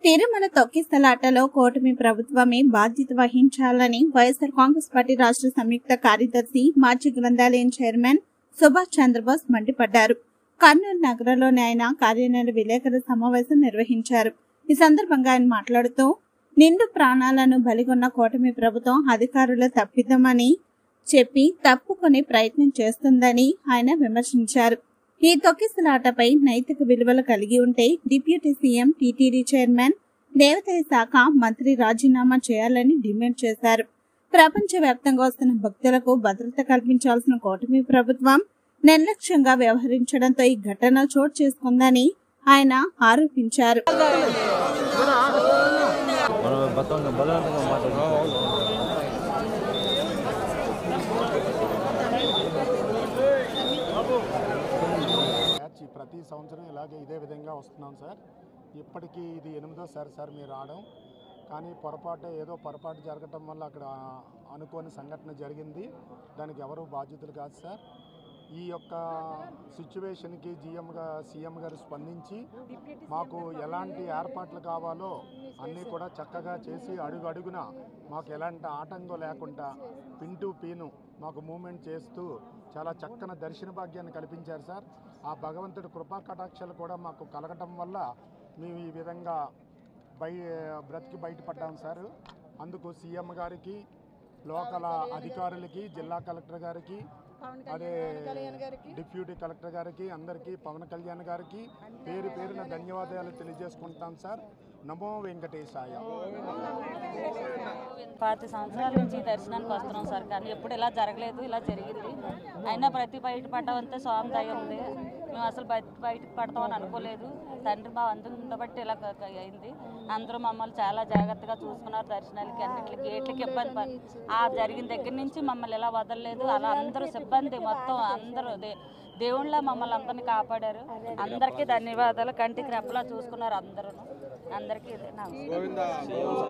తిరుమల తొక్కిసలాటలో కూటమి ప్రభుత్వమే బాధ్యత వహించాలని వైఎస్ఆర్ కాంగ్రెస్ పార్టీ రాష్ట్ర సంయుక్త కార్యదర్శి మాజీ గ్రంథాలయం చైర్మన్ సుభాష్ చంద్రబోస్ మండిపడ్డారు. కర్నూలు నగరంలోని ఆయన కార్యాలయంలో విలేకరుల సమావేశం నిర్వహించారు. ఈ సందర్భంగా ఆయన మాట్లాడుతూ నిండు ప్రాణాలను బలిగొన్న కూటమి ప్రభుత్వం అధికారుల తప్పిదమని చెప్పి తప్పుకునే ప్రయత్నం చేస్తుందని ఆయన విమర్శించారు. ఈ తొక్కిసలాటపై నైతిక విలువలు కలిగి ఉంటే డిప్యూటీ సీఎం టీటీడీ చైర్మన్ దేవాదాయ శాఖ మంత్రి రాజీనామా చేయాలని డిమాండ్ చేశారు. ప్రపంచవ్యాప్తంగా వస్తున్న భక్తులకు భద్రత కల్పించాల్సిన కూటమి ప్రభుత్వం నిర్లక్ష్యంగా వ్యవహరించడంతో ఈ ఘటన చోటు చేసుకుందని ఆయన ఆరోపించారు. ప్రతి సంవత్సరం ఇలాగే ఇదే విధంగా వస్తున్నాం సార్. ఇప్పటికీ ఇది 8వ సార్ మీరు రావడం, కానీ పొరపాటు జరగటం వల్ల అక్కడ అనుకోని సంఘటన జరిగింది. దానికి ఎవరు బాధ్యతలు కాదు సార్. ఈ యొక్క సిచ్యువేషన్కి సీఎం గారు స్పందించి మాకు ఎలాంటి ఏర్పాట్లు కావాలో అన్నీ కూడా చక్కగా చేసి అడుగున మాకు ఎలాంటి ఆటంకం లేకుండా పిన్ టు పిన్ మాకు మూమెంట్ చేస్తూ చాలా చక్కని దర్శన భాగ్యాన్ని కల్పించారు సార్. ఆ భగవంతుడి కృపా కటాక్షాలు కూడా మాకు కలగటం వల్ల మేము ఈ విధంగా బ్రతికి బయటపడ్డాం సార్. అందుకు సీఎం గారికి, లోకల్ అధికారులకి, జిల్లా కలెక్టర్ గారికి, అదే డిప్యూటీ కలెక్టర్ గారికి, అందరికీ, పవన్ కళ్యాణ్ గారికి పేరున ధన్యవాదాలు తెలియజేసుకుంటాం సార్. నమో వెంకటేశాయ. 10 సంవత్సరాల నుంచి దర్శనానికి వస్తున్నాం సార్, కానీ ఎప్పుడు ఇలా జరగలేదు. ఇలా జరిగింది. అయినా బయటపడ్డామంటే స్వామి దయ ఉంది. మేము అసలు బయటకు పడతామని అనుకోలేదు. తండ్రి మా అందరం బట్టి ఇలా అయింది. అందరూ మమ్మల్ని చాలా జాగ్రత్తగా చూసుకున్నారు. దర్శనాలకి అన్నింటికి గేట్లకి ఇబ్బంది జరిగిన దగ్గర నుంచి మమ్మల్ని ఇలా వదలలేదు. అలా అందరూ సిబ్బంది మొత్తం అందరూ దేవుళ్ళ మమ్మల్ని అందరినీ కాపాడారు. అందరికీ ధన్యవాదాలు. కంటికి రెప్పలా చూసుకున్నారు అందరూ. అందరికీ